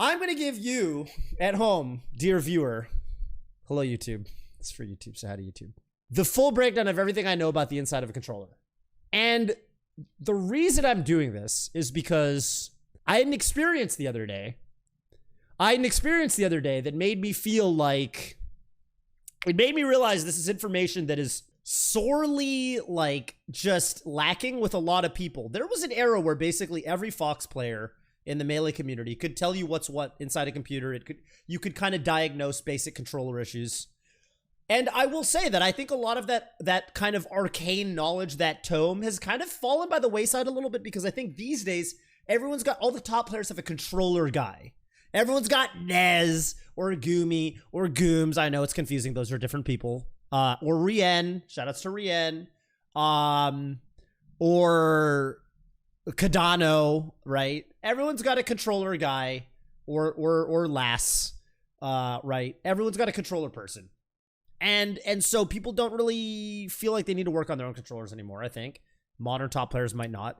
I'm going to give you at home, dear viewer, hello YouTube, it's for YouTube, so how to YouTube, the full breakdown of everything I know about the inside of a controller. And the reason I'm doing this is because I had an experience the other day. That made me feel like, it made me realize this is information that is sorely like just lacking with a lot of people. There was an era where basically every Fox player in the Melee community could tell you what's what inside a computer. You could kind of diagnose basic controller issues. And I will say that I think a lot of that kind of arcane knowledge, that tome, has kind of fallen by the wayside a little bit, because I think these days everyone's got, all the top players have a controller guy. Everyone's got Nez or Gumi or Gooms. I know it's confusing. Those are different people. Or Rien. Shoutouts to Rien. Or Cardano, right? Everyone's got a controller guy or lass, right? Everyone's got a controller person. And so people don't really feel like they need to work on their own controllers anymore, I think. Modern top players might not.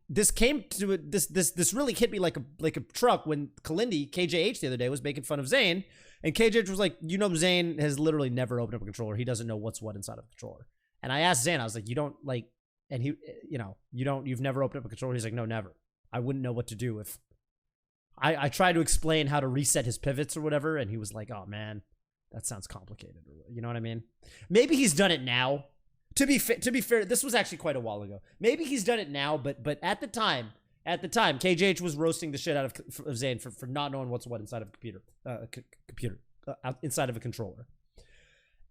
This really hit me like a truck when Kalindi, KJH, the other day was making fun of Zane, and KJH was like, you know, Zane has literally never opened up a controller. He doesn't know what's what inside of a controller. And I asked Zane, I was like, you don't like, and he, you know, you've never opened up a controller. He's like, no, never. I wouldn't know what to do if I tried to explain how to reset his pivots or whatever, and he was like, oh man, that sounds complicated. You know what I mean? Maybe he's done it now. To be fair, this was actually quite a while ago. Maybe he's done it now, but at the time, KJH was roasting the shit out of Zane for not knowing what's what inside of a computer, inside of a controller.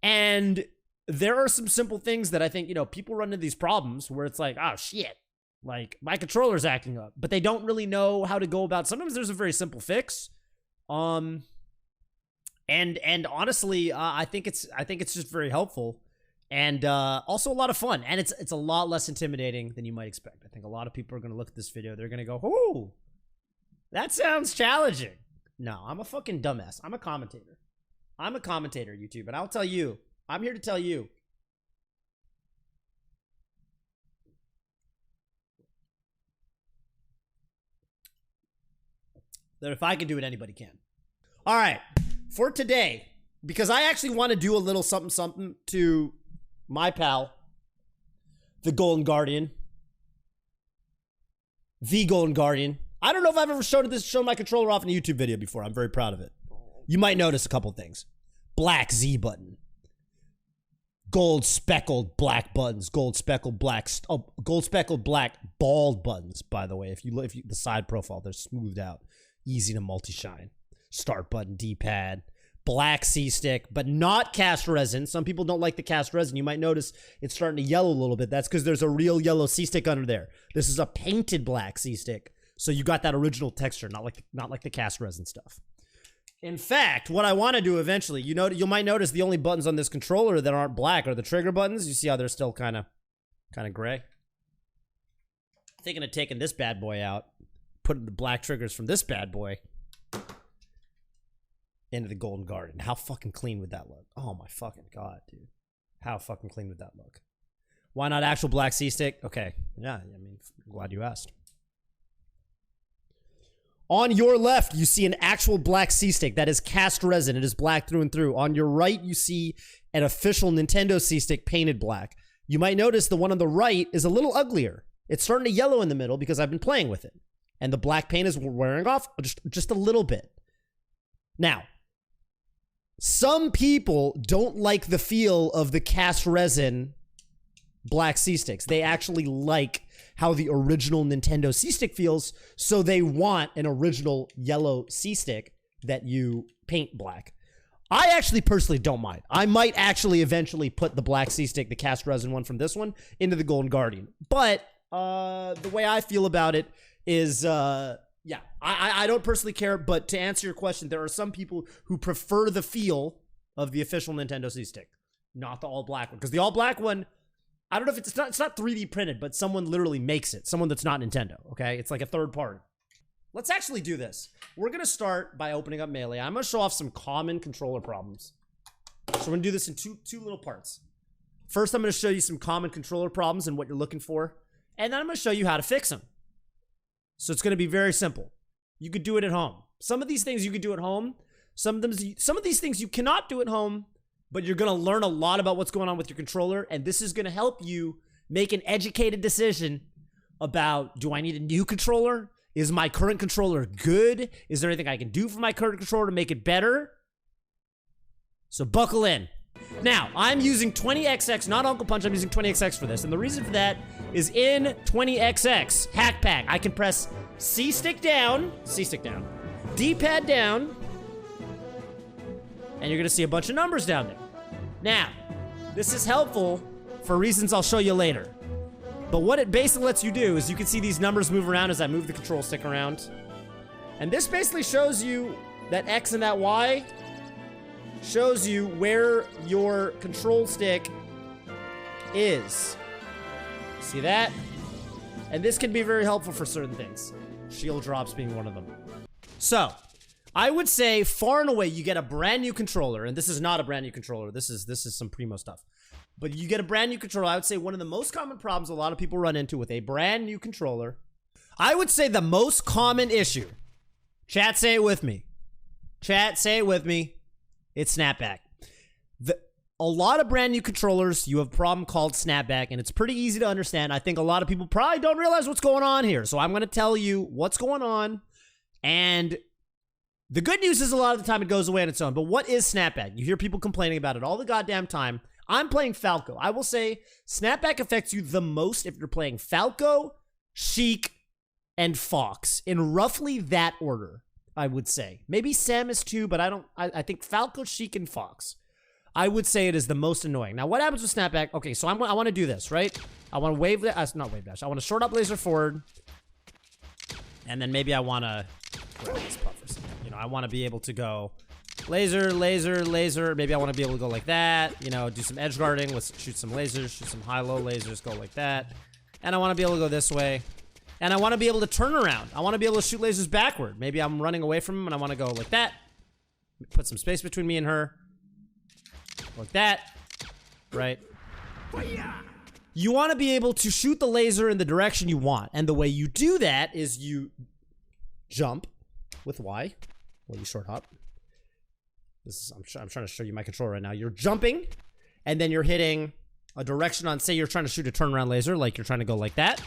And there are some simple things that I think, you know, people run into these problems where it's like, oh shit, like my controller's acting up, but they don't really know how to go about. Sometimes there's a very simple fix. And honestly, I think it's just very helpful. And also a lot of fun, and it's a lot less intimidating than you might expect. I think a lot of people are going to look at this video, they're going to go, "Ooh, that sounds challenging." No, I'm a fucking dumbass. I'm a commentator. I'm a commentator, YouTube, and I'll tell you, I'm here to tell you, that if I can do it, anybody can. All right, for today, because I actually want to do a little something to my pal, the Golden Guardian. The Golden Guardian. I don't know if I've ever shown my controller off in a YouTube video before. I'm very proud of it. You might notice a couple things. Black Z button. Gold speckled black buttons. Gold speckled black. Oh, gold speckled black bald buttons, by the way. If you the side profile, they're smoothed out. Easy to multi-shine. Start button, D-pad. Black C-stick, but not cast resin. Some people don't like the cast resin. You might notice it's starting to yellow a little bit. That's because there's a real yellow C-stick under there. This is a painted black C-stick. So you got that original texture, not like the cast resin stuff. In fact, what I want to do eventually, you might notice the only buttons on this controller that aren't black are the trigger buttons. You see how they're still kind of gray? Thinking of taking this bad boy out, putting the black triggers from this bad boy into the Golden Guardian. How fucking clean would that look? Oh my fucking god, dude. How fucking clean would that look? Why not actual black C-stick? Okay, yeah, I mean, glad you asked. On your left, you see an actual black C-stick that is cast resin. It is black through and through. On your right, you see an official Nintendo C-stick painted black. You might notice the one on the right is a little uglier. It's starting to yellow in the middle because I've been playing with it. And the black paint is wearing off just a little bit. Now, some people don't like the feel of the cast resin black C-sticks. They actually like how the original Nintendo C-stick feels, so they want an original yellow C-stick that you paint black. I actually personally don't mind. I might actually eventually put the black C-stick, the cast resin one from this one, into the Golden Guardian. But the way I feel about it is, yeah, I don't personally care, but to answer your question, there are some people who prefer the feel of the official Nintendo C-stick, not the all-black one. Because the all-black one, I don't know if it's not 3D printed, but someone literally makes it. Someone that's not Nintendo, okay? It's like a third party. Let's actually do this. We're going to start by opening up Melee. I'm going to show off some common controller problems. So we're going to do this in two little parts. First, I'm going to show you some common controller problems and what you're looking for. And then I'm going to show you how to fix them. So it's going to be very simple. You could do it at home. Some of these things you can do at home. Some of these things you cannot do at home, but you're going to learn a lot about what's going on with your controller, and this is going to help you make an educated decision about, do I need a new controller? Is my current controller good? Is there anything I can do for my current controller to make it better? So buckle in. Now, I'm using 20XX, not Uncle Punch, I'm using 20XX for this, and the reason for that is in 20XX Hack Pack, I can press C-stick down, D-pad down, and you're gonna see a bunch of numbers down there. Now, this is helpful for reasons I'll show you later. But what it basically lets you do is you can see these numbers move around as I move the control stick around. And this basically shows you that X and that Y shows you where your control stick is. See that? And this can be very helpful for certain things. Shield drops being one of them. So, I would say far and away you get a brand new controller, and this is not a brand new controller. This is some primo stuff. But you get a brand new controller. I would say one of the most common problems a lot of people run into with a brand new controller. I would say the most common issue. Chat, say it with me. Chat, say it with me. It's snapback. A lot of brand new controllers, you have a problem called snapback, and it's pretty easy to understand. I think a lot of people probably don't realize what's going on here. So I'm going to tell you what's going on. And the good news is a lot of the time it goes away on its own. But what is snapback? You hear people complaining about it all the goddamn time. I'm playing Falco. I will say snapback affects you the most if you're playing Falco, Sheik, and Fox in roughly that order, I would say. Maybe Samus too, but I think Falco, Sheik, and Fox. I would say it is the most annoying. Now, what happens with snapback? Okay, so I want to do this, right? I want to wave that, not wave dash. I want to short up laser forward, and then maybe I want to grab this puff or something. You know, I want to be able to go laser, laser, laser. Maybe I want to be able to go like that. You know, do some edge guarding. Let's shoot some lasers, shoot some high-low lasers, go like that. And I want to be able to go this way. And I want to be able to turn around. I want to be able to shoot lasers backward. Maybe I'm running away from him and I want to go like that. Put some space between me and her. Like that. Right? You want to be able to shoot the laser in the direction you want. And the way you do that is you jump with Y. Well, you short hop. I'm trying to show you my controller right now. You're jumping, and then you're hitting a direction on, say you're trying to shoot a turnaround laser, like you're trying to go like that.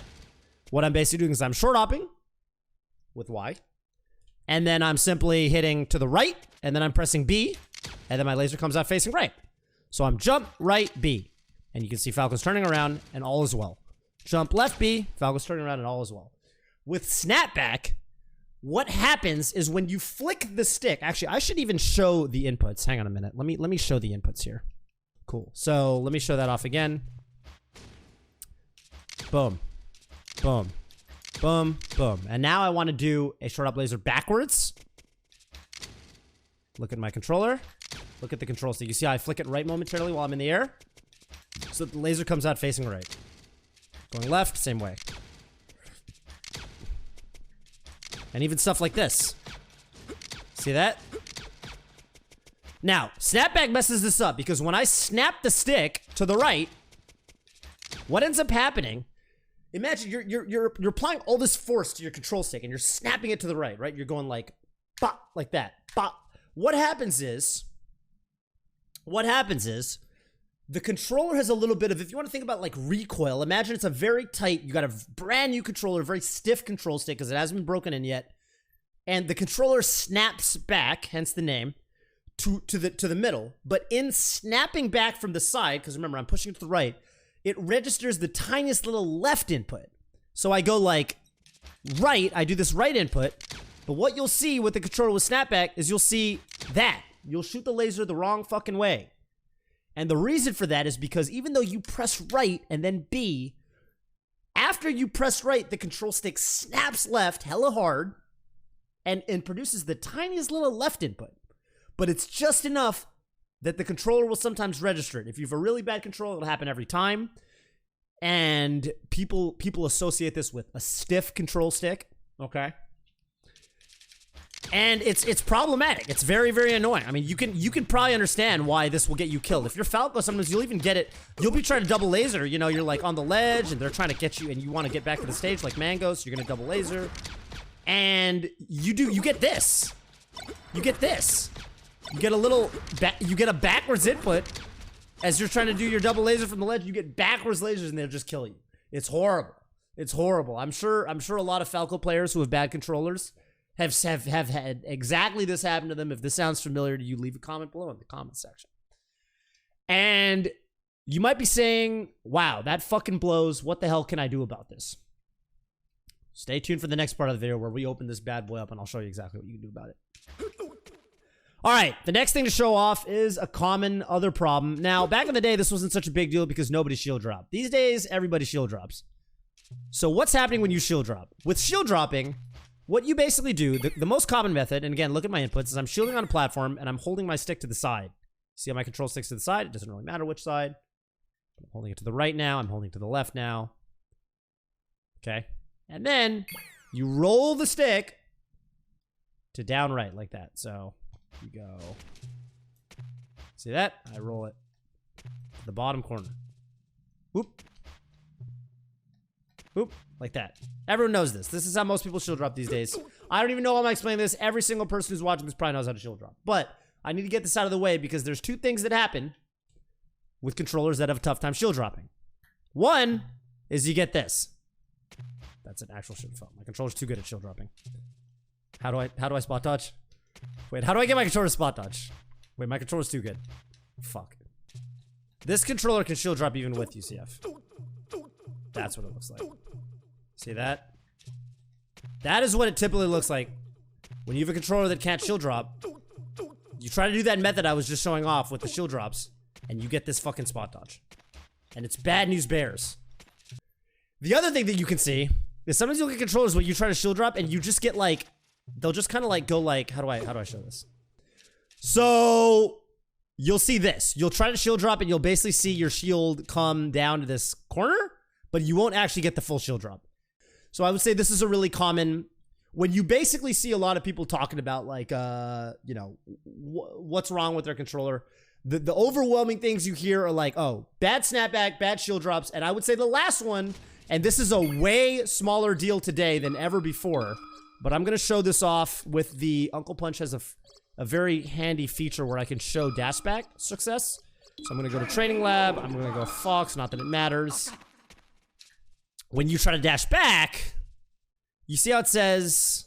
What I'm basically doing is I'm short hopping with Y, and then I'm simply hitting to the right, and then I'm pressing B, and then my laser comes out facing right. So I'm jump, right, B. And you can see Falco's turning around, and all is well. Jump, left, B, Falco's turning around, and all is well. With snapback, what happens is when you flick the stick, actually, I should even show the inputs. Hang on a minute. Let me show the inputs here. Cool. So let me show that off again. Boom. Boom. Boom. Boom. And now I want to do a short up laser backwards. Look at my controller. Look at the control stick. You see how I flick it right momentarily while I'm in the air? So the laser comes out facing right. Going left, same way. And even stuff like this. See that? Now, snapback messes this up because when I snap the stick to the right, what ends up happening, imagine you're applying all this force to your control stick and you're snapping it to the right, right? You're going like, bop, like that, bop. What happens is, the controller has a little bit of, if you want to think about like recoil, imagine it's a very tight, you got a brand new controller, very stiff control stick because it hasn't been broken in yet. And the controller snaps back, hence the name, to the middle. But in snapping back from the side, because remember, I'm pushing it to the right, it registers the tiniest little left input. So I go like right, I do this right input. But what you'll see with the controller with snapback is you'll see that. You'll shoot the laser the wrong fucking way. And the reason for that is because even though you press right and then B, after you press right, the control stick snaps left hella hard and produces the tiniest little left input. But it's just enough that the controller will sometimes register it. If you have a really bad controller, it'll happen every time. And people associate this with a stiff control stick, okay? And it's problematic. It's very, very annoying. I mean, you can probably understand why this will get you killed. If you're Falco, sometimes you'll even get it. You'll be trying to double laser. You know, you're like on the ledge, and they're trying to get you, and you want to get back to the stage like Mango, so you're gonna double laser, and you get this. you get this. You get a little, you get a backwards input. As you're trying to do your double laser from the ledge, you get backwards lasers and they'll just kill you. It's horrible. It's horrible. I'm sure a lot of Falco players who have bad controllers have had exactly this happen to them. If this sounds familiar to you, leave a comment below in the comment section. And you might be saying, wow, that fucking blows. What the hell can I do about this? Stay tuned for the next part of the video where we open this bad boy up and I'll show you exactly what you can do about it. All right, the next thing to show off is a common other problem. Now, back in the day, this wasn't such a big deal because nobody shield dropped. These days, everybody shield drops. So what's happening when you shield drop? With shield dropping, what you basically do, the most common method, and again, look at my inputs, is I'm shielding on a platform and I'm holding my stick to the side. See how my control stick's to the side? It doesn't really matter which side. I'm holding it to the right now. I'm holding it to the left now. Okay. And then you roll the stick to down right like that. So you go. See that? I roll it to the bottom corner. Whoop. Whoop. Like that. Everyone knows this. This is how most people shield drop these days. I don't even know why I'm explaining this. Every single person who's watching this probably knows how to shield drop. But I need to get this out of the way because there's two things that happen with controllers that have a tough time shield dropping. One is you get this. That's an actual shield drop. My controller's too good at shield dropping. How do I spot dodge? Wait, how do I get my controller to spot dodge? Wait, my controller's too good. Fuck. This controller can shield drop even with UCF. That's what it looks like. See that? That is what it typically looks like when you have a controller that can't shield drop. You try to do that method I was just showing off with the shield drops, and you get this fucking spot dodge. And it's bad news bears. The other thing that you can see is sometimes you'll get controllers where you try to shield drop and you just get like, they'll just kind of like go like, how do I show this? So you'll see this. You'll try to shield drop and you'll basically see your shield come down to this corner, but you won't actually get the full shield drop. So I would say this is a really common, when you basically see a lot of people talking about like, you know, what's wrong with their controller. The overwhelming things you hear are like, oh, bad snapback, bad shield drops. And I would say the last one, and this is a way smaller deal today than ever before, but I'm going to show this off with the Uncle Punch has a very handy feature where I can show dashback success. So I'm going to go to Training Lab. I'm going to go Fox, not that it matters. When you try to dash back, you see how it says,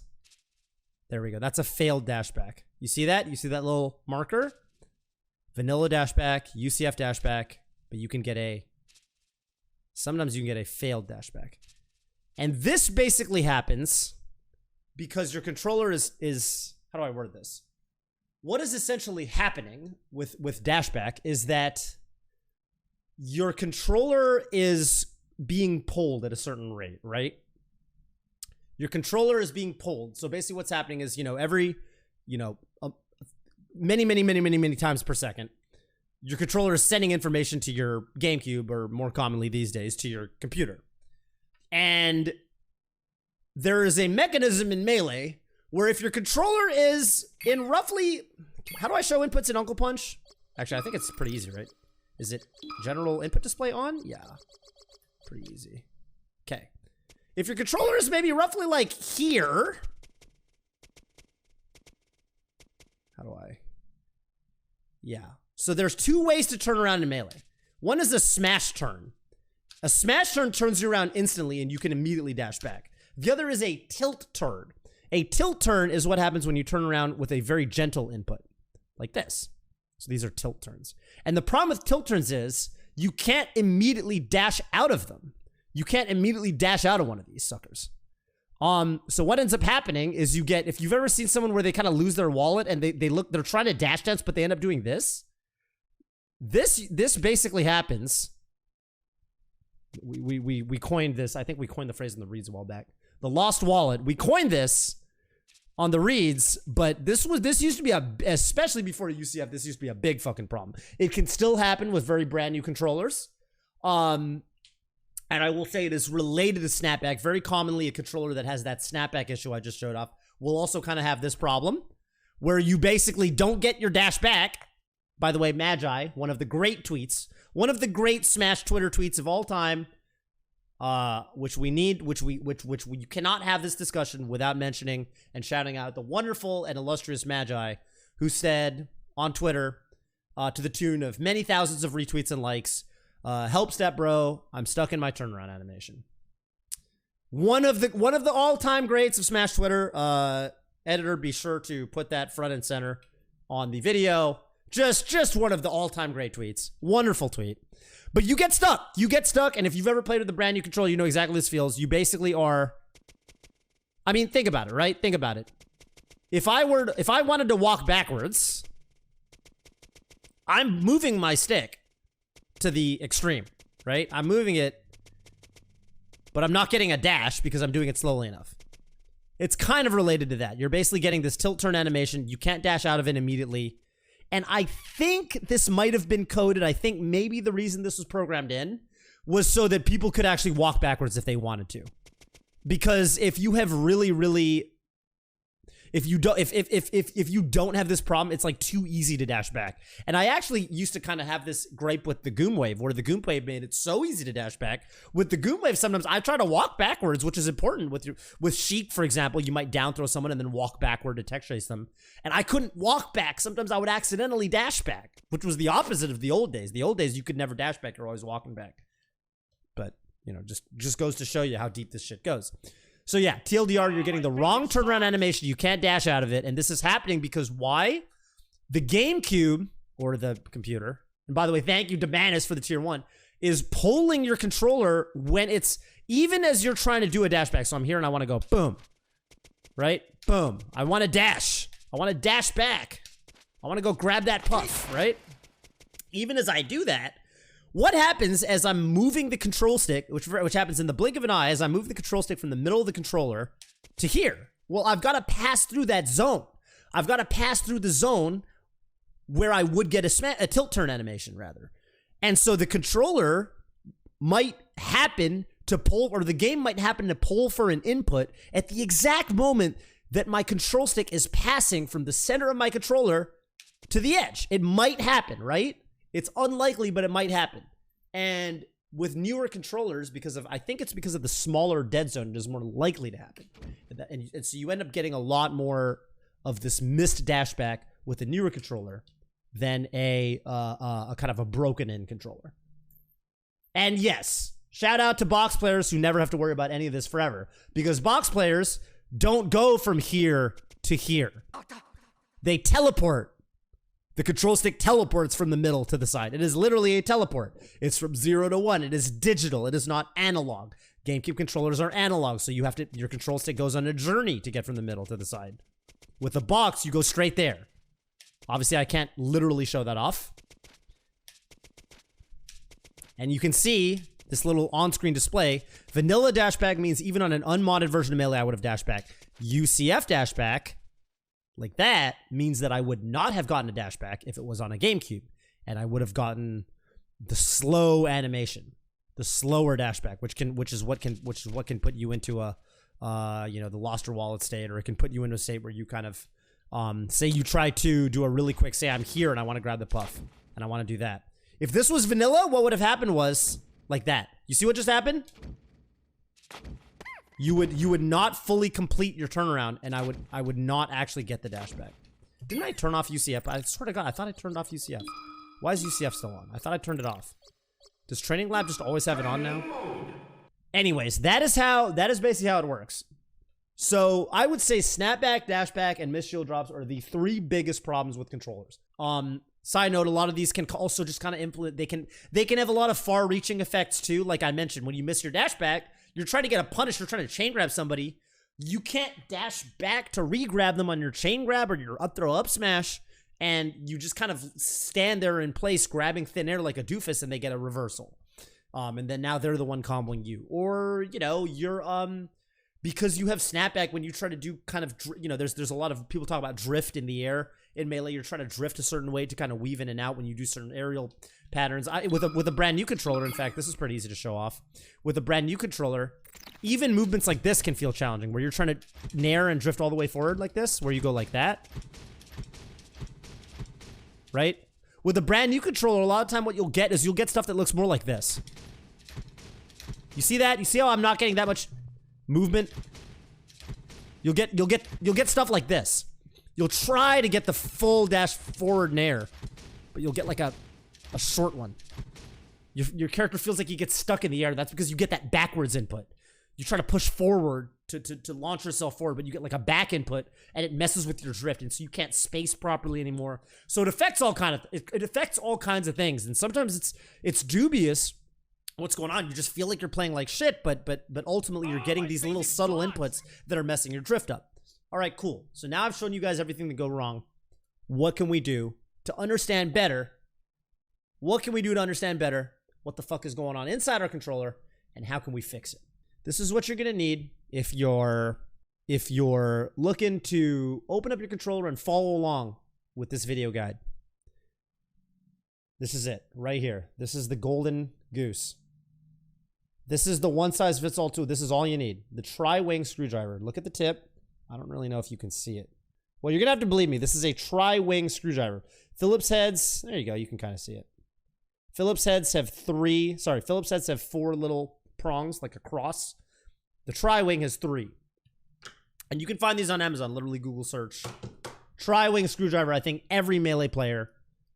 there we go. That's a failed dashback. You see that? You see that little marker? Vanilla dashback, UCF dashback, but you can get sometimes you can get a failed dashback. And this basically happens because your controller is how do I word this? What is essentially happening with dashback is that your controller is being pulled at a certain rate, right? Your controller is being pulled. So basically what's happening is, you know, every, you know, many times per second, your controller is sending information to your GameCube, or more commonly these days, to your computer. And there is a mechanism in Melee where if your controller is in roughly, how do I show inputs in Uncle Punch? Actually, I think it's pretty easy, right? Is it general input display on? Yeah, pretty easy. Okay. If your controller is maybe roughly like here, how do I? Yeah. So there's two ways to turn around in Melee. One is a smash turn. A smash turn turns you around instantly and you can immediately dash back. The other is a tilt turn. A tilt turn is what happens when you turn around with a very gentle input, like this. So these are tilt turns. And the problem with tilt turns is you can't immediately dash out of them. You can't immediately dash out of one of these suckers. So what ends up happening is you get, if you've ever seen someone where they kind of lose their wallet and they're trying to dash dance, but they end up doing this. This basically happens. We coined this. I think we coined the phrase in the reads a while back. The lost wallet. We coined this on the reads, but this used to be especially before UCF, this used to be a big fucking problem. It can still happen with very brand new controllers. And I will say it is related to snapback. Very commonly, a controller that has that snapback issue I just showed off will also kind of have this problem where you basically don't get your dash back. By the way, Magi, one of the great tweets, one of the great Smash Twitter tweets of all time. which you cannot have this discussion without mentioning and shouting out the wonderful and illustrious Magi, who said on Twitter, to the tune of many thousands of retweets and likes, help step bro, I'm stuck in my turnaround animation. One of the all-time greats of Smash Twitter. Editor, be sure to put that front and center on the video. Just one of the all-time great tweets. Wonderful tweet. But you get stuck. You get stuck, and if you've ever played with the brand new controller, you know exactly how this feels. You basically are... I mean, think about it, right? Think about it. If I wanted to walk backwards, I'm moving my stick to the extreme, right? I'm moving it, but I'm not getting a dash because I'm doing it slowly enough. It's kind of related to that. You're basically getting this tilt-turn animation. You can't dash out of it immediately. And I think this might have been coded. I think maybe the reason this was programmed in was so that people could actually walk backwards if they wanted to. Because if you have if you don't have this problem, it's like too easy to dash back. And I actually used to kind of have this gripe with the Goom Wave, where the Goom Wave made it so easy to dash back. With the Goom Wave, sometimes I try to walk backwards, which is important. With Sheik, for example, you might down throw someone and then walk backward to tech chase them. And I couldn't walk back. Sometimes I would accidentally dash back, which was the opposite of the old days. The old days, you could never dash back. You're always walking back. But, you know, just goes to show you how deep this shit goes. So yeah, TLDR, you're getting the wrong turnaround animation. You can't dash out of it. And this is happening because why? The GameCube, or the computer, and by the way, thank you to Manus for the tier 1, is pulling your controller when it's, even as you're trying to do a dash back. So I'm here and I want to go boom, right? Boom. I want to dash. I want to dash back. I want to go grab that puff, right? Even as I do that, what happens as I'm moving the control stick, which happens in the blink of an eye, as I move the control stick from the middle of the controller to here? Well, I've got to pass through that zone. I've got to pass through the zone where I would get a tilt turn animation, rather. And so the controller might happen to pull, or the game might happen to pull for an input at the exact moment that my control stick is passing from the center of my controller to the edge. It might happen, right? It's unlikely, but it might happen. And with newer controllers, I think it's because of the smaller dead zone, it is more likely to happen. And so you end up getting a lot more of this missed dashback with a newer controller than a kind of a broken-in controller. And yes, shout out to box players who never have to worry about any of this forever, because box players don't go from here to here. They teleport. The control stick teleports from the middle to the side. It is literally a teleport. It's from 0 to 1. It is digital. It is not analog. GameCube controllers are analog, so your control stick goes on a journey to get from the middle to the side. With the box, you go straight there. Obviously, I can't literally show that off. And you can see this little on-screen display. Vanilla dashback means even on an unmodded version of Melee, I would have dashback. UCF dashback, like that, means that I would not have gotten a dashback if it was on a GameCube, and I would have gotten the slow animation, the slower dashback, which is what can put you into a the lost or wallet state, or it can put you into a state where you kind of say you try to do a really quick, say I'm here and I want to grab the puff and I want to do that. If this was vanilla, what would have happened was like that. You see what just happened? You would not fully complete your turnaround, and I would not actually get the dashback. Didn't I turn off UCF? I swear to God, I thought I turned off UCF. Why is UCF still on? I thought I turned it off. Does Training Lab just always have it on now? Anyways, that is basically how it works. So I would say snapback, dashback, and missed shield drops are the 3 biggest problems with controllers. Side note, a lot of these can also just kind of implement. They can have a lot of far-reaching effects too. Like I mentioned, when you miss your dashback, you're trying to get a punish, you're trying to chain grab somebody. You can't dash back to re-grab them on your chain grab or your up throw up smash, and you just kind of stand there in place grabbing thin air like a doofus, and they get a reversal. And then now they're the one comboing you. Or, you're because you have snapback, when you try to do kind of, there's a lot of people talk about drift in the air in Melee. You're trying to drift a certain way to kind of weave in and out when you do certain aerial patterns. With a brand new controller, in fact, this is pretty easy to show off. With a brand new controller, even movements like this can feel challenging, where you're trying to nair and drift all the way forward like this, where you go like that. Right? With a brand new controller, a lot of time what you'll get is you'll get stuff that looks more like this. You see that? You see how I'm not getting that much movement? You'll get stuff like this. You'll try to get the full dash forward nair, but you'll get like a short one. Your character feels like he gets stuck in the air. That's because you get that backwards input. You try to push forward to launch yourself forward, but you get like a back input and it messes with your drift, and so you can't space properly anymore. So it affects all kinds of things, and sometimes it's dubious what's going on. You just feel like you're playing like shit, but ultimately you're getting these little subtle inputs that are messing your drift up. All right, cool. So now I've shown you guys everything that go wrong. What can we do to understand better? What can we do to understand better what the fuck is going on inside our controller, and how can we fix it? This is what you're gonna need if you're looking to open up your controller and follow along with this video guide. This is it right here. This is the golden goose. This is the one-size-fits-all tool. This is all you need. The tri-wing screwdriver. Look at the tip. I don't really know if you can see it. Well, you're gonna have to believe me. This is a tri-wing screwdriver. Phillips heads. There you go. You can kind of see it. Phillips heads have four little prongs, like a cross. The tri-wing has 3. And you can find these on Amazon. Literally Google search tri-wing screwdriver. I think every Melee player,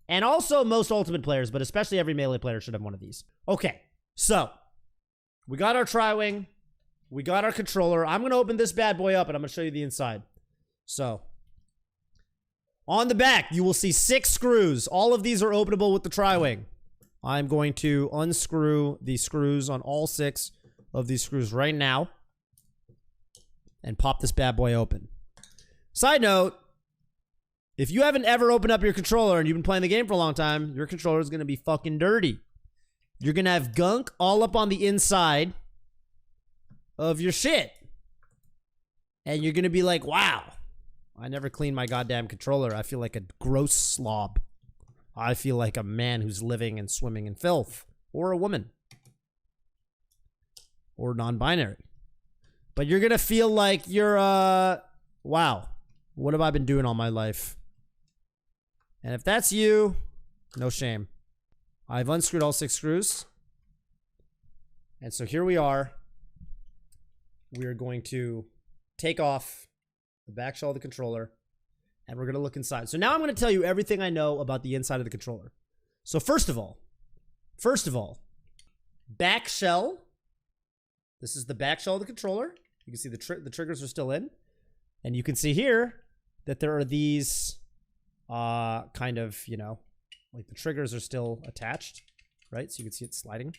and also most Ultimate players, but especially every Melee player, should have one of these. Okay, so we got our tri-wing. We got our controller. I'm going to open this bad boy up, and I'm going to show you the inside. So on the back, you will see 6 screws. All of these are openable with the tri-wing. I'm going to unscrew the screws on all 6 of these screws right now and pop this bad boy open. Side note, if you haven't ever opened up your controller and you've been playing the game for a long time, your controller is going to be fucking dirty. You're going to have gunk all up on the inside of your shit. And you're going to be like, wow, I never cleaned my goddamn controller. I feel like a gross slob. I feel like a man who's living and swimming in filth. Or a woman. Or non-binary. But you're going to feel like you're, wow, what have I been doing all my life? And if that's you, no shame. I've unscrewed all 6 screws. And so here we are. We are going to take off the back shell of the controller. And we're going to look inside. So now I'm going to tell you everything I know about the inside of the controller. So first of all, back shell. This is the back shell of the controller. You can see the triggers are still in. And you can see here that there are these kind of, you know, like the triggers are still attached, right? So you can see it sliding.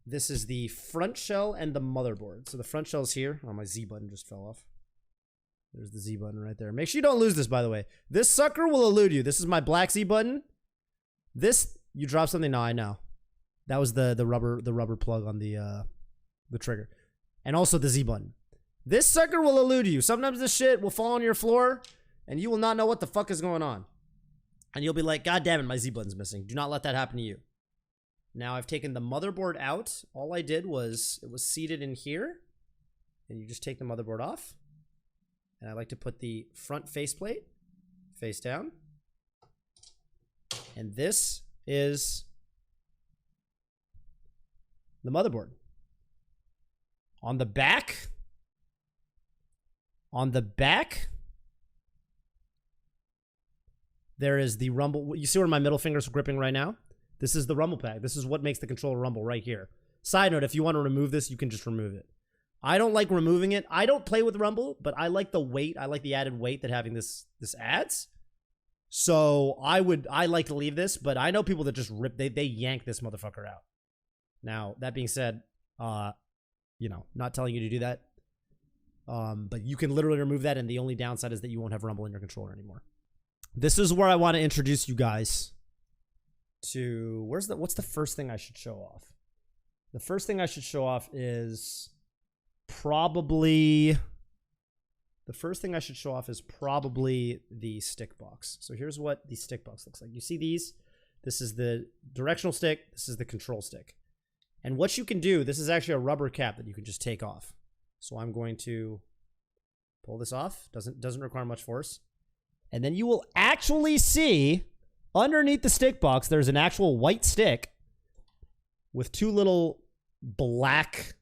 This is the front shell and the motherboard. So the front shell is here. Oh, my Z button just fell off. There's the Z button right there. Make sure you don't lose this, by the way. This sucker will elude you. This is my black Z button. This, you drop something. No, I know. That was the rubber plug on the trigger. And also the Z button. This sucker will elude you. Sometimes this shit will fall on your floor and you will not know what the fuck is going on. And you'll be like, God damn it, my Z button's missing. Do not let that happen to you. Now I've taken the motherboard out. All I did was, it was seated in here. And you just take the motherboard off. And I like to put the front faceplate face down. And this is the motherboard. On the back, there is the rumble. You see where my middle finger's gripping right now? This is the rumble pad. This is what makes the controller rumble right here. Side note, if you want to remove this, you can just remove it. I don't like removing it. I don't play with rumble, but I like the weight. I like the added weight that having this adds. So I like to leave this, but I know people that just rip, they yank this motherfucker out. Now, that being said, you know, not telling you to do that. But you can literally remove that, and the only downside is that you won't have rumble in your controller anymore. This is where I want to introduce you guys to, what's the first thing I should show off? The first thing I should show off is probably, the Stickbox. So here's what the Stickbox looks like. You see these? This is the directional stick. This is the control stick. And what you can do, this is actually a rubber cap that you can just take off. So I'm going to pull this off. Doesn't require much force. And then you will actually see underneath the Stickbox, there's an actual white stick with 2 little black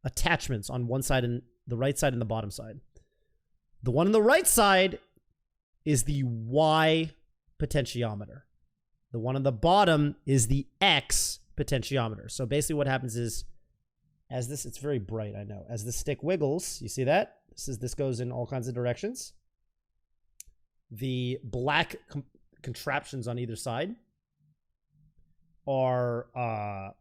attachments on one side and the right side and the bottom side. The one on the right side is the Y potentiometer. The one on the bottom is the X potentiometer. So basically what happens is, as this, it's very bright, I know. As the stick wiggles, you see that? This goes in all kinds of directions. The black contraptions on either side are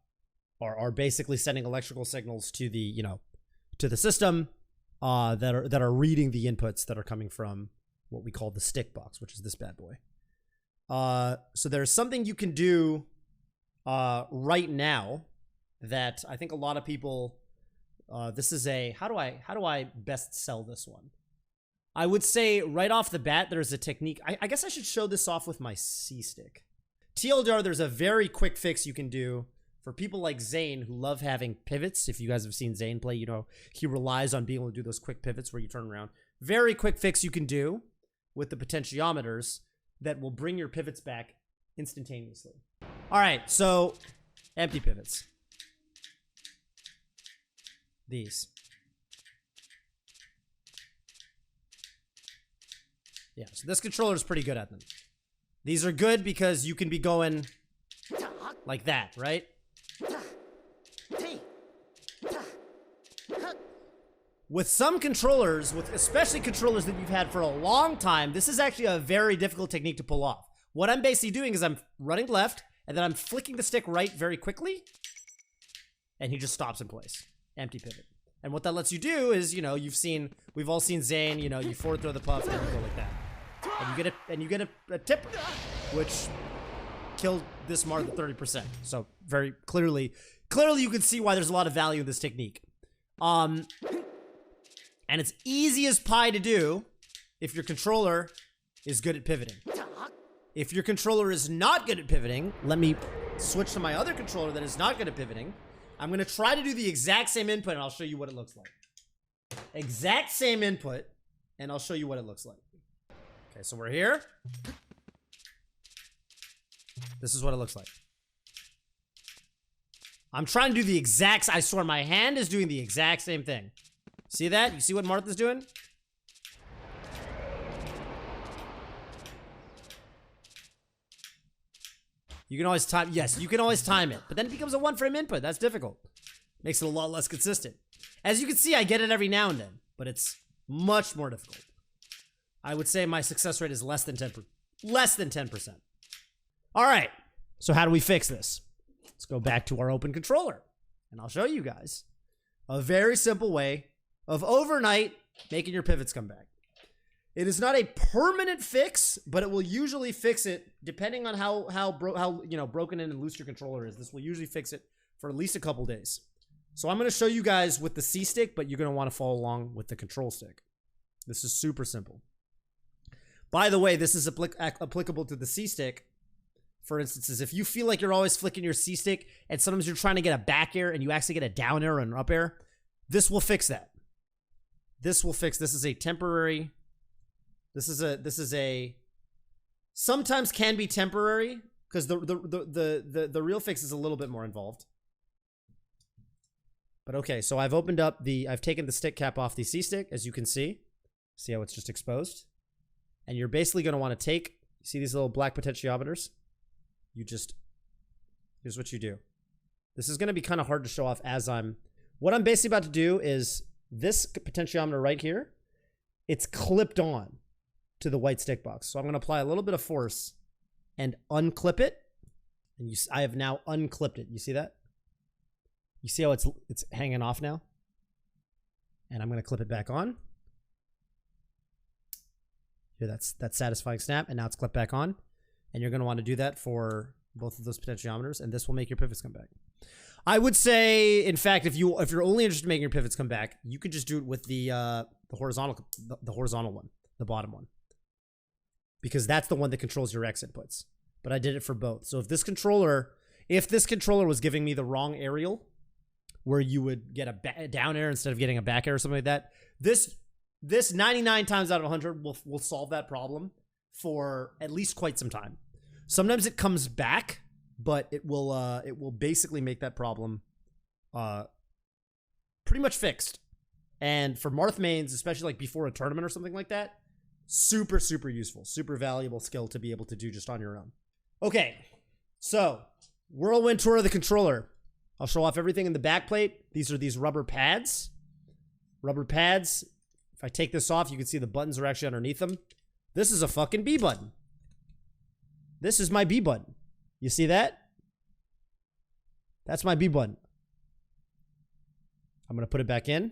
basically sending electrical signals to the, you know, to the system that are reading the inputs that are coming from what we call the Stickbox, which is this bad boy. So there's something you can do right now that I think a lot of people, this is a, how do I best sell this one? I would say right off the bat, there's a technique. I guess I should show this off with my C-stick. TLDR, there's a very quick fix you can do for people like Zane who love having pivots. If you guys have seen Zane play, you know, he relies on being able to do those quick pivots where you turn around. Very quick fix you can do with the potentiometers that will bring your pivots back instantaneously. All right, so empty pivots. These. Yeah, so this controller is pretty good at them. These are good because you can be going like that, right? With some controllers, especially controllers that you've had for a long time, this is actually a very difficult technique to pull off. What I'm basically doing is I'm running left, and then I'm flicking the stick right very quickly, and he just stops in place. Empty pivot. And what that lets you do is, you know, we've all seen Zane, you know, you forward throw the puff, and you go like that. And you get a tip, which killed this Marth at 30%. So very clearly you can see why there's a lot of value in this technique. And it's easy as pie to do if your controller is good at pivoting. If your controller is not good at pivoting, let me switch to my other controller that is not good at pivoting. I'm going to try to do the exact same input, and I'll show you what it looks like. Exact same input, and I'll show you what it looks like. Okay, so we're here. This is what it looks like. I'm trying to do the exact, I swear my hand is doing the exact same thing. See that? You see what Martha's doing? You can always time, yes, you can always time it, but then it becomes a one-frame input. That's difficult. Makes it a lot less consistent. As you can see, I get it every now and then, but it's much more difficult. I would say my success rate is less than 10%. All right, so how do we fix this? Let's go back to our open controller, and I'll show you guys a very simple way of overnight making your pivots come back. It is not a permanent fix, but it will usually fix it depending on how broken in and loose your controller is. This will usually fix it for at least a couple days. So I'm going to show you guys with the C stick, but you're going to want to follow along with the control stick. This is super simple. By the way, this is applicable to the C stick. For instance, if you feel like you're always flicking your C stick and sometimes you're trying to get a back air and you actually get a down air or an up air, this will fix that. This is a temporary. This is a sometimes can be temporary because the real fix is a little bit more involved. But okay, so I've taken the stick cap off the C stick, as you can see. See how it's just exposed? And you're basically going to want to take, see these little black potentiometers? Here's what you do. This is going to be kind of hard to show off what I'm basically about to do is this potentiometer right here, it's clipped on to the white stick box. So I'm going to apply a little bit of force and unclip it. And I have now unclipped it. You see that? You see how it's hanging off now? And I'm going to clip it back on. Here, that's satisfying snap. And now it's clipped back on. And you're going to want to do that for both of those potentiometers. And this will make your pivots come back. I would say, in fact, if you're only interested in making your pivots come back, you could just do it with the horizontal one, the bottom one. Because that's the one that controls your X inputs. But I did it for both. So if this controller was giving me the wrong aerial, where you would get a down air instead of getting a back air or something like that, this 99 times out of 100 will solve that problem for at least quite some time. Sometimes it comes back, but it will basically make that problem pretty much fixed. And for Marth mains, especially like before a tournament or something like that, super, super useful, super valuable skill to be able to do just on your own. Okay, so whirlwind tour of the controller. I'll show off everything in the back plate. These are these rubber pads. Rubber pads. If I take this off, you can see the buttons are actually underneath them. This is a fucking B button. This is my B button. You see that? That's my B button. I'm going to put it back in.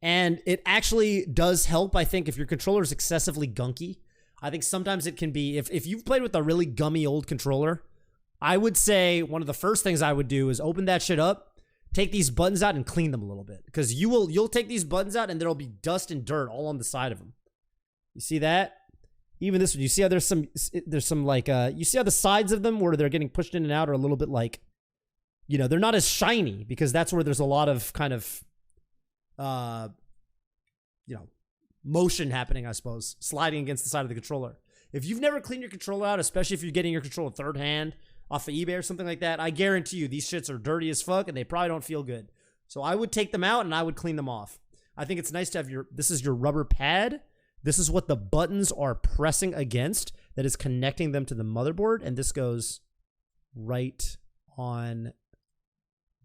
And it actually does help, I think, if your controller is excessively gunky. I think sometimes it can be, if you've played with a really gummy old controller, I would say one of the first things I would do is open that shit up, take these buttons out and clean them a little bit. Because you'll take these buttons out and there'll be dust and dirt all on the side of them. You see that? Even this one, you see how there's some like, you see how the sides of them where they're getting pushed in and out are a little bit like, you know, they're not as shiny because that's where there's a lot of kind of, you know, motion happening, I suppose, sliding against the side of the controller. If you've never cleaned your controller out, especially if you're getting your controller third hand off of eBay or something like that, I guarantee you these shits are dirty as fuck and they probably don't feel good. So I would take them out and I would clean them off. I think it's nice to have this is your rubber pad. This is what the buttons are pressing against that is connecting them to the motherboard. And this goes right on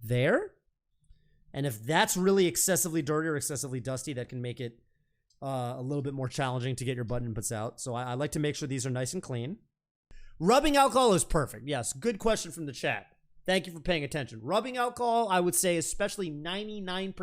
there. And if that's really excessively dirty or excessively dusty, that can make it a little bit more challenging to get your button inputs out. So I like to make sure these are nice and clean. Rubbing alcohol is perfect. Yes, good question from the chat. Thank you for paying attention. Rubbing alcohol, I would say, especially 99%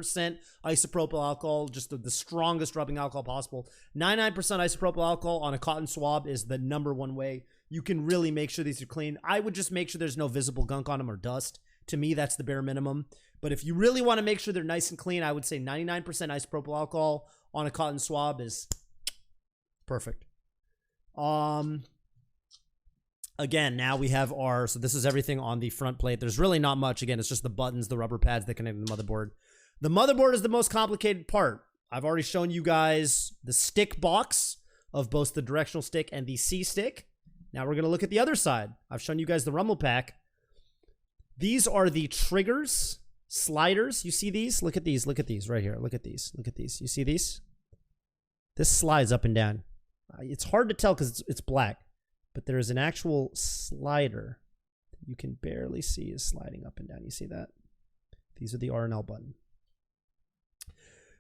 isopropyl alcohol, just the strongest rubbing alcohol possible. 99% isopropyl alcohol on a cotton swab is the #1 way you can really make sure these are clean. I would just make sure there's no visible gunk on them or dust. To me, that's the bare minimum. But if you really want to make sure they're nice and clean, I would say 99% isopropyl alcohol on a cotton swab is perfect. Again, now we have so this is everything on the front plate. There's really not much. Again, it's just the buttons, the rubber pads that connect to the motherboard. The motherboard is the most complicated part. I've already shown you guys the stick box of both the directional stick and the C stick. Now we're going to look at the other side. I've shown you guys the rumble pack. These are the triggers, sliders. You see these? Look at these. Look at these right here. Look at these. Look at these. You see these? This slides up and down. It's hard to tell because it's black. But there is an actual slider that you can barely see is sliding up and down. You see that? These are the R and L button.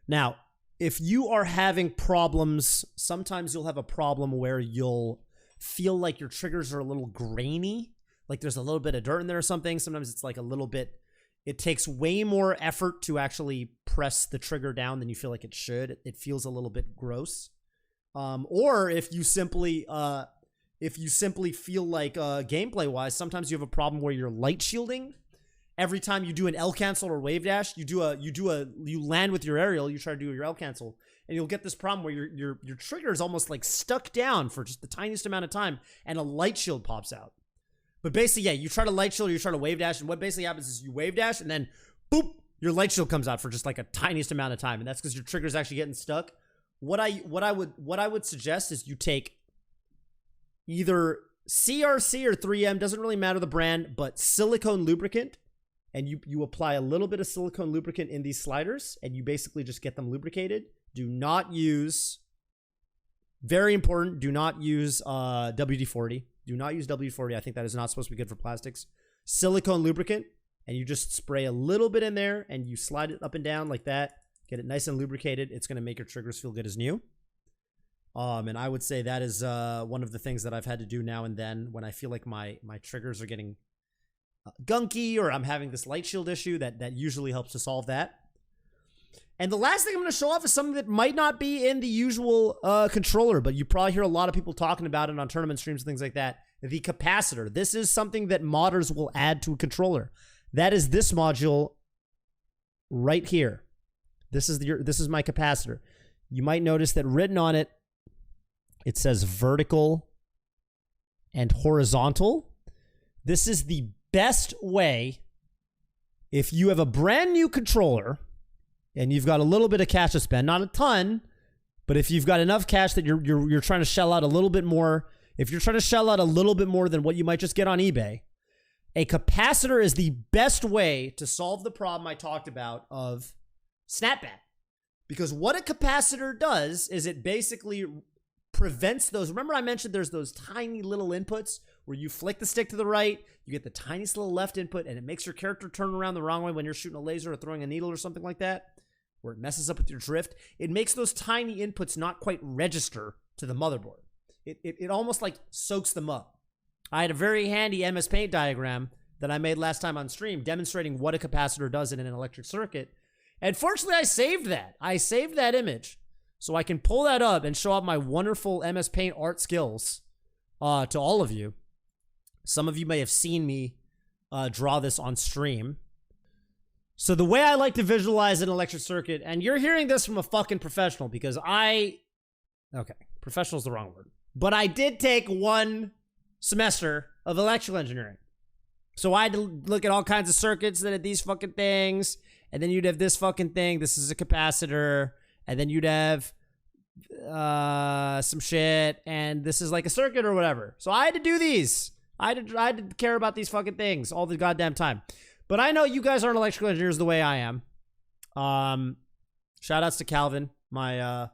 Now, if you are having problems, sometimes you'll have a problem where you'll feel like your triggers are a little grainy, like there's a little bit of dirt in there or something. Sometimes it's like a little bit, it takes way more effort to actually press the trigger down than you feel like it should. It feels a little bit gross. Or if you simply feel like gameplay wise, sometimes you have a problem where you're light shielding. Every time you do an L cancel or wave dash, you land with your aerial, you try to do your L cancel, and you'll get this problem where your trigger is almost like stuck down for just the tiniest amount of time, and a light shield pops out. But basically, yeah, you try to light shield or you try to wave dash, and what basically happens is you wave dash, and then boop, your light shield comes out for just like a tiniest amount of time, and that's because your trigger is actually getting stuck. What I would suggest is you take either CRC or 3M, doesn't really matter the brand, but silicone lubricant, and you apply a little bit of silicone lubricant in these sliders, and you basically just get them lubricated. Do not use, very important, do not use WD-40. Do not use WD-40. I think that is not supposed to be good for plastics. Silicone lubricant, and you just spray a little bit in there, and you slide it up and down like that. Get it nice and lubricated. It's going to make your triggers feel good as new. And I would say that is one of the things that I've had to do now and then when I feel like my triggers are getting gunky or I'm having this light shield issue. That usually helps to solve that. And the last thing I'm going to show off is something that might not be in the usual controller, but you probably hear a lot of people talking about it on tournament streams and things like that. The capacitor. This is something that modders will add to a controller. That is this module right here. This is my capacitor. You might notice that written on it, it says vertical and horizontal. This is the best way if you have a brand new controller and you've got a little bit of cash to spend, not a ton, but if you've got enough cash that you're trying to shell out a little bit more, if you're trying to shell out a little bit more than what you might just get on eBay, A capacitor is the best way to solve the problem I talked about of snapback. Because what a capacitor does is it basically prevents those. Remember I mentioned there's those tiny little inputs where you flick the stick to the right, you get the tiniest little left input, and it makes your character turn around the wrong way when you're shooting a laser or throwing a needle or something like that, where it messes up with your drift. It makes those tiny inputs not quite register to the motherboard. It almost like soaks them up. I had a very handy MS Paint diagram that I made last time on stream demonstrating what a capacitor does in an electric circuit. And fortunately, I saved that. I saved that image so I can pull that up and show off my wonderful MS Paint art skills to all of you. Some of you may have seen me draw this on stream. So the way I like to visualize an electric circuit, and you're hearing this from a fucking professional because okay, professional is the wrong word. But I did take one semester of electrical engineering. So I had to look at all kinds of circuits that had these fucking things, and then you'd have this fucking thing. This is a capacitor, and then you'd have some shit, and this is like a circuit or whatever. So I had to do these. I had to care about these fucking things all the goddamn time. But I know you guys aren't electrical engineers the way I am. Shout outs to Calvin, my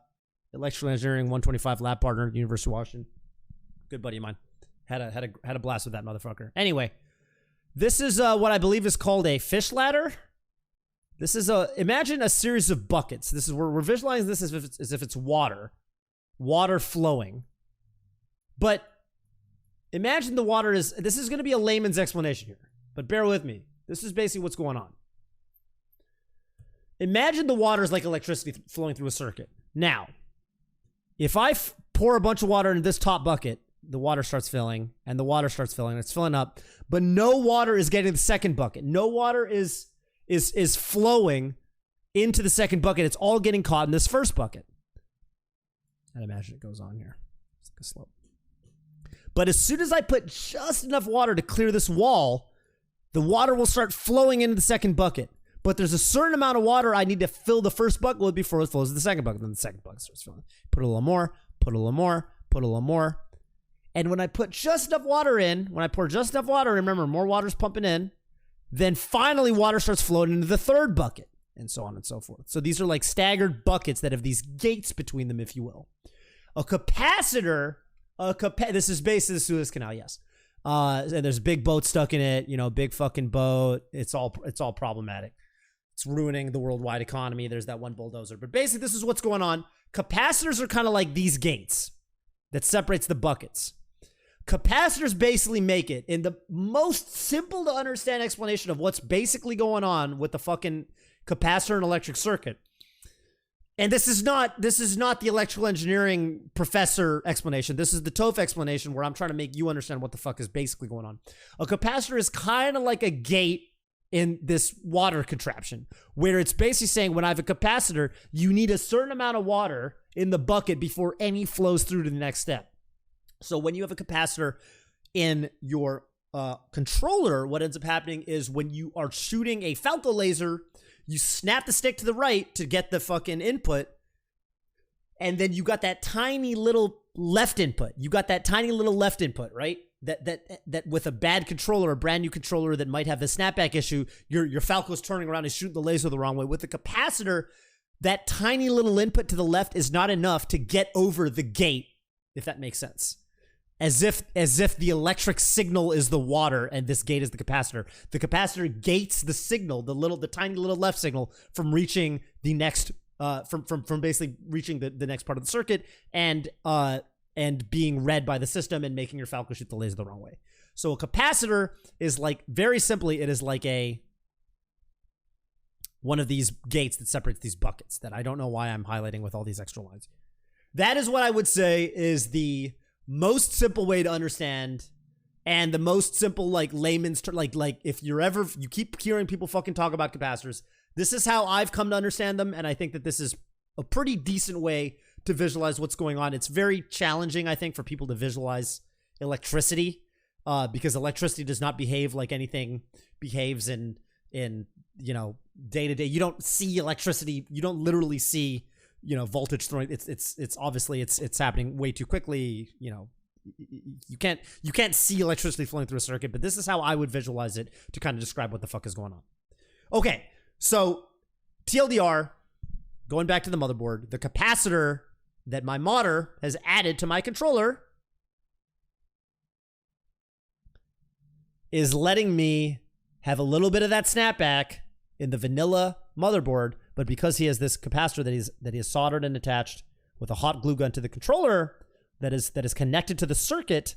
electrical engineering 125 lab partner, University of Washington. Good buddy of mine. Had a blast with that motherfucker. Anyway, this is what I believe is called a fish ladder. This is imagine a series of buckets. This is where we're visualizing this as if it's water flowing. But imagine the water this is going to be a layman's explanation here, but bear with me. This is basically what's going on. Imagine the water is like electricity flowing through a circuit. Now, if I pour a bunch of water into this top bucket, the water starts filling, and the water starts filling, it's filling up, but no water is getting the second bucket. No water is flowing into the second bucket. It's all getting caught in this first bucket. I'd imagine it goes on here. It's like a slope. But as soon as I put just enough water to clear this wall, the water will start flowing into the second bucket. But there's a certain amount of water I need to fill the first bucket with before it flows to the second bucket. Then the second bucket starts filling. Put a little more, put a little more, put a little more. And when I put just enough water in, when I pour just enough water, remember, more water's pumping in, then finally water starts flowing into the third bucket, and so on and so forth. So these are like staggered buckets that have these gates between them, if you will. A capacitor, this is basically the Suez Canal, yes. And there's a big boat stuck in it, big fucking boat. It's all problematic. It's ruining the worldwide economy. There's that one bulldozer. But basically, this is what's going on. Capacitors are kind of like these gates that separates the buckets. Capacitors basically make it in the most simple to understand explanation of what's basically going on with the fucking capacitor and electric circuit. And this is not the electrical engineering professor explanation. This is the TOEFL explanation where I'm trying to make you understand what the fuck is basically going on. A capacitor is kind of like a gate in this water contraption where it's basically saying when I have a capacitor, you need a certain amount of water in the bucket before any flows through to the next step. So when you have a capacitor in your controller, what ends up happening is when you are shooting a Falco laser, you snap the stick to the right to get the fucking input, and then you got that tiny little left input. You got that tiny little left input, right? That with a bad controller, a brand new controller that might have the snapback issue, your Falco's turning around and shooting the laser the wrong way. With the capacitor, that tiny little input to the left is not enough to get over the gate, if that makes sense. As if the electric signal is the water and this gate is the capacitor. The capacitor gates the signal, the tiny little left signal from reaching the next, from basically reaching the next part of the circuit and being read by the system and making your Falco shoot the laser the wrong way. So a capacitor is like, very simply, it is like one of these gates that separates these buckets that I don't know why I'm highlighting with all these extra lines. That is what I would say is the most simple way to understand, and the most simple like layman's like if you keep hearing people fucking talk about capacitors, this is how I've come to understand them, and I think that this is a pretty decent way to visualize what's going on. It's very challenging, I think, for people to visualize electricity because electricity does not behave like anything behaves in day to day. You don't see electricity. You don't literally see voltage throwing. It's obviously it's happening way too quickly. you can't see electricity flowing through a circuit, but this is how I would visualize it to kind of describe what the fuck is going on. Okay, so TLDR, going back to the motherboard, the capacitor that my modder has added to my controller is letting me have a little bit of that snapback in the vanilla motherboard, but because he has this capacitor that he has soldered and attached with a hot glue gun to the controller that is connected to the circuit,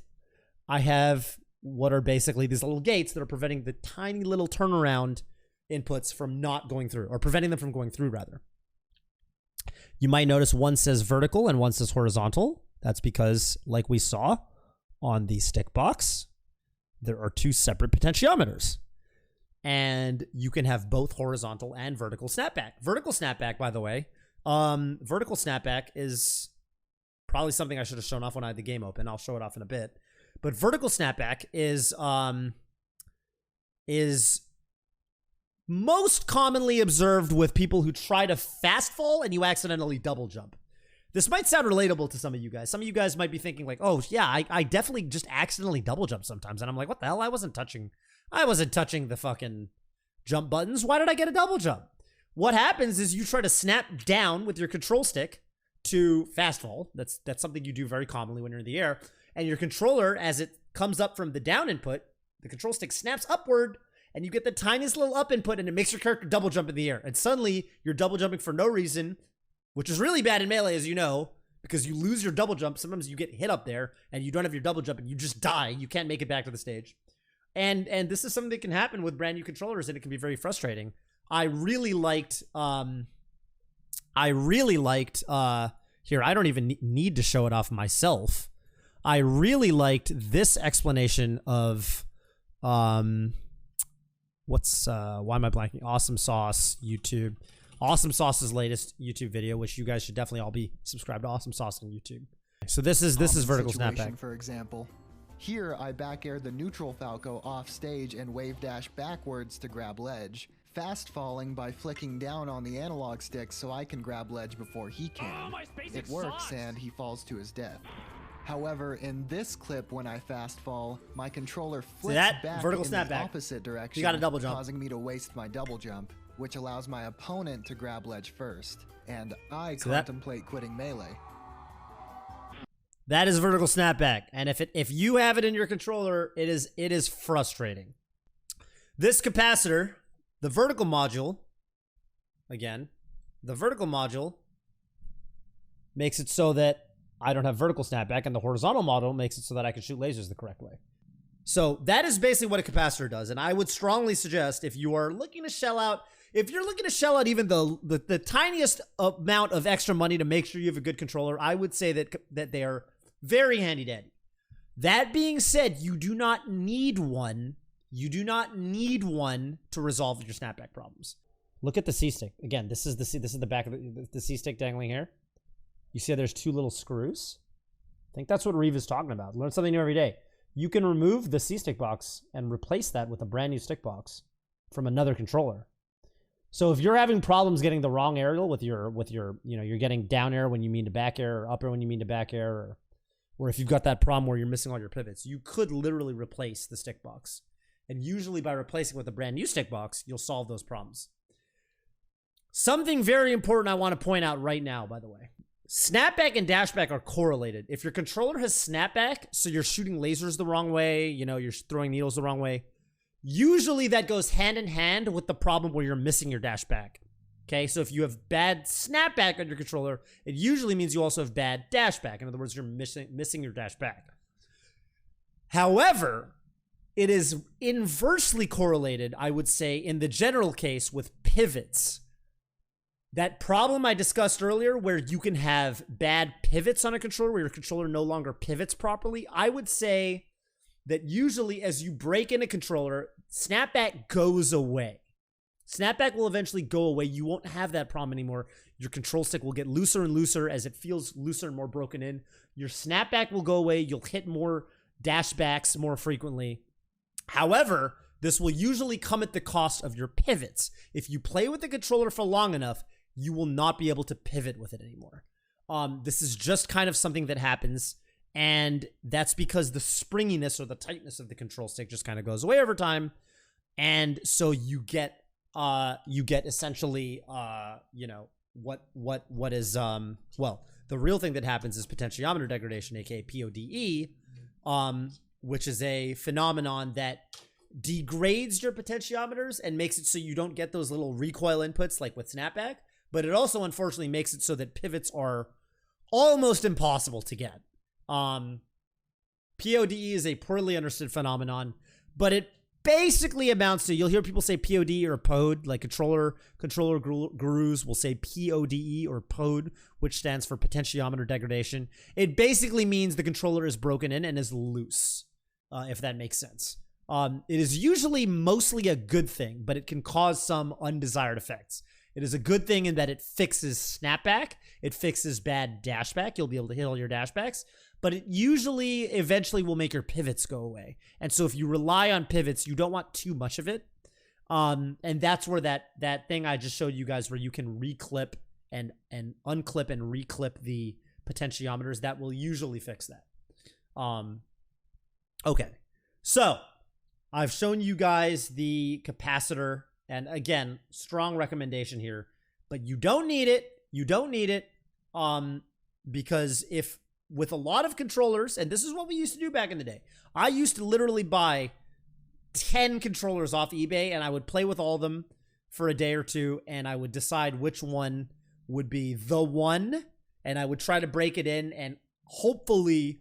I have what are basically these little gates that are preventing the tiny little turnaround inputs from not going through, or preventing them from going through, rather. You might notice one says vertical and one says horizontal. That's because, like we saw on the Stickbox, there are two separate potentiometers. And you can have both horizontal and vertical snapback. Vertical snapback, by the way, vertical snapback is probably something I should have shown off when I had the game open. I'll show it off in a bit. But vertical snapback is most commonly observed with people who try to fast fall and you accidentally double jump. This might sound relatable to some of you guys. Some of you guys might be thinking like, oh yeah, I definitely just accidentally double jump sometimes. And I'm like, what the hell? I wasn't touching the fucking jump buttons. Why did I get a double jump? What happens is you try to snap down with your control stick to fast fall. That's something you do very commonly when you're in the air. And your controller, as it comes up from the down input, the control stick snaps upward and you get the tiniest little up input and it makes your character double jump in the air. And suddenly you're double jumping for no reason, which is really bad in Melee, as you know, because you lose your double jump. Sometimes you get hit up there and you don't have your double jump and you just die. You can't make it back to the stage. And this is something that can happen with brand new controllers and it can be very frustrating. I really liked here, I don't even need to show it off myself. I really liked this explanation of why am I blanking? Awesome Sauce YouTube. Awesome Sauce's latest YouTube video, which you guys should definitely all be subscribed to Awesome Sauce on YouTube. So this is vertical snapback. For example, here I back air the neutral Falco off stage and wave dash backwards to grab ledge, fast falling by flicking down on the analog stick so I can grab ledge before he can. It works and he falls to his death. However, in this clip, when I fast fall, my controller flips back vertical in snapback. the opposite direction, You got a double jump, causing me to waste my double jump, which allows my opponent to grab ledge first, and I contemplate quitting Melee. That is vertical snapback, and if you have it in your controller, it is frustrating. This capacitor, the vertical module, again, the vertical module makes it so that I don't have vertical snapback, and the horizontal model makes it so that I can shoot lasers the correct way. So that is basically what a capacitor does, and I would strongly suggest if you are looking to shell out, even the tiniest amount of extra money to make sure you have a good controller, I would say that they are very handy dandy. That being said, you do not need one. You do not need one to resolve your snapback problems. Look at the C-stick. Again, this is the back of the C-stick dangling here. You see how there's two little screws? I think that's what Reeve is talking about. Learn something new every day. You can remove the C-stick box and replace that with a brand new stick box from another controller. So if you're having problems getting the wrong aerial with your you're getting down air when you mean to back air, or up air when you mean to back air, or if you've got that problem where you're missing all your pivots, you could literally replace the stick box. And usually by replacing with a brand new stick box, you'll solve those problems. Something very important I want to point out right now, by the way. Snapback and dashback are correlated. If your controller has snapback, so you're shooting lasers the wrong way, you're throwing needles the wrong way, usually that goes hand in hand with the problem where you're missing your dashback. Okay, so if you have bad snapback on your controller, it usually means you also have bad dashback. In other words, you're missing your dashback. However, it is inversely correlated, I would say, in the general case with pivots. That problem I discussed earlier where you can have bad pivots on a controller, where your controller no longer pivots properly, I would say that usually as you break in a controller, snapback goes away. Snapback will eventually go away. You won't have that problem anymore. Your control stick will get looser and looser as it feels looser and more broken in. Your snapback will go away. You'll hit more dashbacks more frequently. However, this will usually come at the cost of your pivots. If you play with the controller for long enough, you will not be able to pivot with it anymore. This is just kind of something that happens, And that's because the springiness or the tightness of the control stick just kind of goes away over time. And so you get essentially, what is, well, the real thing that happens is potentiometer degradation, aka PODE, which is a phenomenon that degrades your potentiometers and makes it so you don't get those little recoil inputs like with Snapback, but it also unfortunately makes it so that pivots are almost impossible to get. PODE is a poorly understood phenomenon, but it basically amounts to, you'll hear people say POD or POD, like controller gurus will say PODE or POD, which stands for potentiometer degradation. It basically means the controller is broken in and is loose, if that makes sense. It is usually mostly a good thing, but it can cause some undesired effects. It is a good thing in that it fixes snapback, it fixes bad dashback, you'll be able to hit all your dashbacks, but it usually eventually will make your pivots go away. And so if you rely on pivots, you don't want too much of it. And that's where that thing I just showed you guys where you can reclip and unclip and reclip the potentiometers, that will usually fix that. Okay, so I've shown you guys the capacitor, and again, strong recommendation here, but you don't need it. You don't need it, because if with a lot of controllers, and this is what we used to do back in the day, I used to literally buy 10 controllers off eBay, and I would play with all of them for a day or two, and I would decide which one would be the one, and I would try to break it in, and hopefully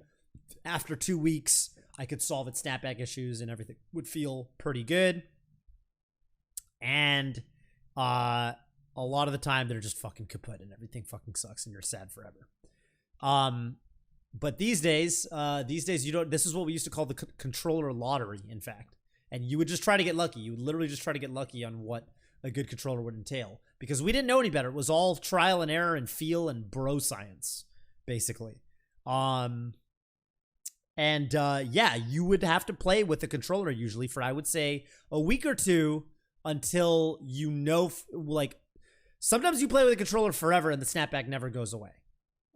after 2 weeks, I could solve its snapback issues and everything would feel pretty good. And a lot of the time they're just fucking kaput and everything fucking sucks and you're sad forever. But these days you don't. This is what we used to call the controller lottery, in fact. And you would just try to get lucky. You would literally just try to get lucky on what a good controller would entail, because we didn't know any better. It was all trial and error and feel and bro science, basically. Yeah, you would have to play with the controller usually for, I would say, a week or two until you know, like, sometimes you play with the controller forever and the snapback never goes away.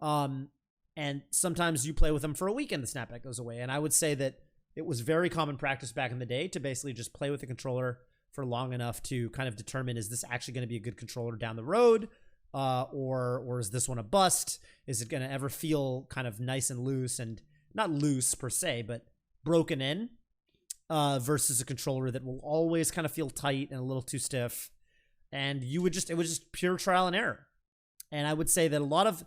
And sometimes you play with them for a week and the snapback goes away. And I would say that it was very common practice back in the day to basically just play with the controller for long enough to kind of determine, is this actually going to be a good controller down the road? Or is this one a bust? Is it going to ever feel kind of nice and loose, and not loose per se, but broken in, versus a controller that will always kind of feel tight and a little too stiff. And it was just pure trial and error. And I would say that a lot of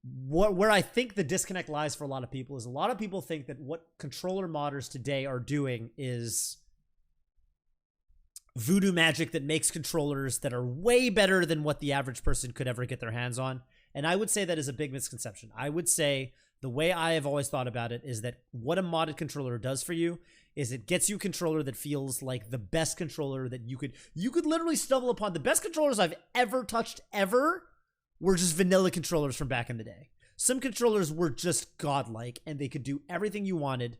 where I think the disconnect lies for a lot of people is, a lot of people think that what controller modders today are doing is voodoo magic that makes controllers that are way better than what the average person could ever get their hands on. And I would say that is a big misconception. I would say the way I have always thought about it is that what a modded controller does for you is it gets you a controller that feels like the best controller that you could literally stumble upon. The best controllers I've ever touched ever were just vanilla controllers from back in the day. Some controllers were just godlike and they could do everything you wanted.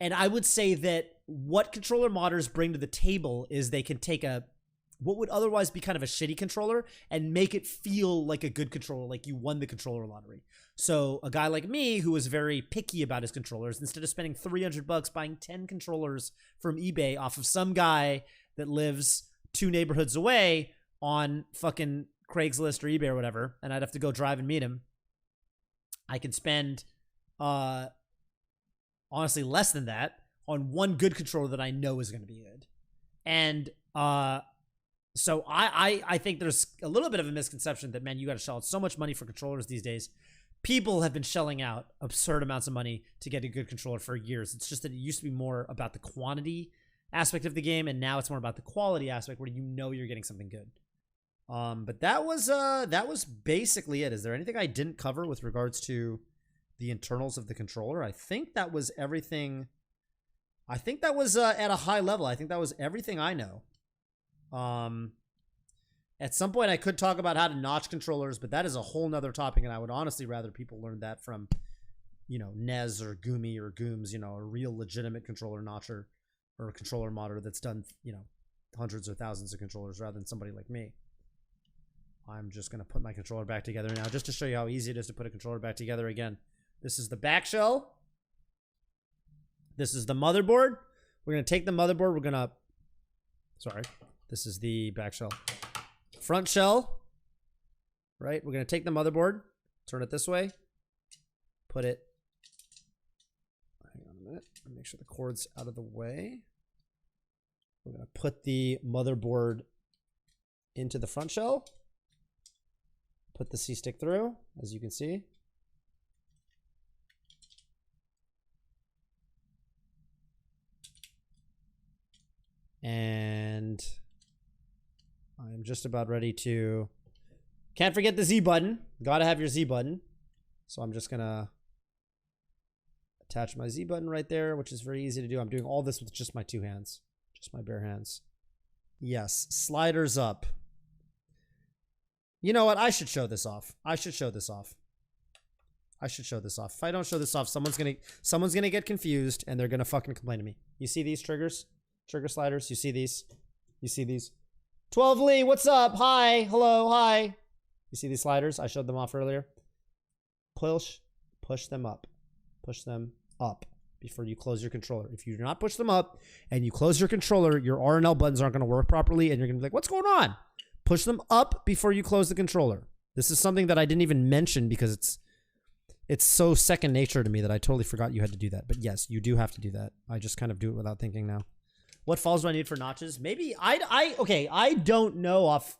And I would say that what controller modders bring to the table is they can take what would otherwise be kind of a shitty controller and make it feel like a good controller, like you won the controller lottery. So a guy like me, who was very picky about his controllers, instead of spending $300 buying 10 controllers from eBay off of some guy that lives 2 neighborhoods away on fucking Craigslist or eBay or whatever, and I'd have to go drive and meet him, I can spend honestly less than that on one good controller that I know is going to be good. And so I think there's a little bit of a misconception that, man, you got to shell out so much money for controllers these days. People have been shelling out absurd amounts of money to get a good controller for years. It's just that it used to be more about the quantity aspect of the game, and now it's more about the quality aspect, where you know you're getting something good. But that was basically it. Is there anything I didn't cover with regards to the internals of the controller? I think that was everything. I think that was at a high level. I think that was everything I know. At some point I could talk about how to notch controllers, but that is a whole nother topic, and I would honestly rather people learn that from, Nez or Gumi or Gooms, a real legitimate controller notcher or a controller modder that's done, hundreds or thousands of controllers, rather than somebody like me. I'm just going to put my controller back together now just to show you how easy it is to put a controller back together again. This is the back shell. This is the motherboard. We're going to take the motherboard. We're going to, sorry, this is the back shell. Front shell, right? We're going to take the motherboard, turn it this way, put it, hang on a minute, make sure the cord's out of the way. We're going to put the motherboard into the front shell, put the C-stick through, as you can see. And I'm just about ready to, can't forget the Z button. Gotta have your Z button. So I'm just gonna attach my Z button right there, which is very easy to do. I'm doing all this with just my 2 hands, just my bare hands. Yes, sliders up. You know what? I should show this off. I should show this off. I should show this off. If I don't show this off, someone's gonna get confused and they're gonna fucking complain to me. You see these triggers? Trigger sliders, you see these? You see these? 12 Lee, what's up? Hi, hello, hi. You see these sliders? I showed them off earlier. Push them up. Push them up before you close your controller. If you do not push them up and you close your controller, your R and L buttons aren't going to work properly and you're going to be like, what's going on? Push them up before you close the controller. This is something that I didn't even mention because it's so second nature to me that I totally forgot you had to do that. But yes, you do have to do that. I just kind of do it without thinking now. What falls do I need for notches? Maybe okay, I don't know off.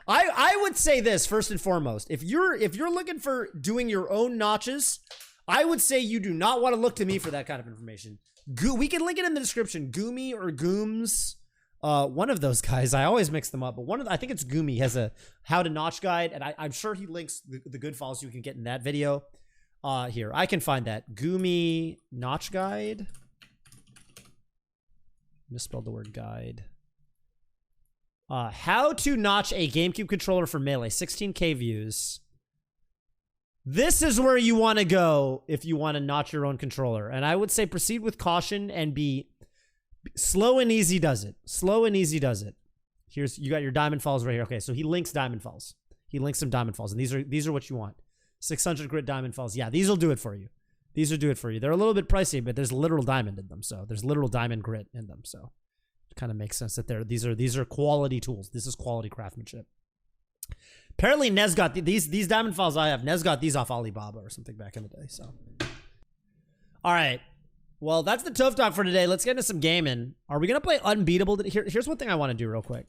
I would say this first and foremost. If you're looking for doing your own notches, I would say you do not want to look to me for that kind of information. We can link it in the description. Goomy or Gooms, one of those guys. I always mix them up, but I think it's Goomy has a how to notch guide, and I'm sure he links the good files you can get in that video. Here I can find that Goomy notch guide. Misspelled the word guide. How to notch a GameCube controller for Melee. 16K views. This is where you want to go if you want to notch your own controller. And I would say proceed with caution and be slow and easy does it. Slow and easy does it. Here's, you got your diamond falls right here. Okay, so he links diamond falls. He links some diamond falls. And these are what you want. 600 grit diamond falls. Yeah, these will do it for you. These will do it for you. They're a little bit pricey, but there's literal diamond in them. So there's literal diamond grit in them. So it kind of makes sense that these are quality tools. This is quality craftsmanship. Apparently Nez got these diamond files I have. Nez got these off Alibaba or something back in the day. So, all right. Well, that's the Toph Talk for today. Let's get into some gaming. Are we gonna play Unbeatable? Here's one thing I want to do real quick.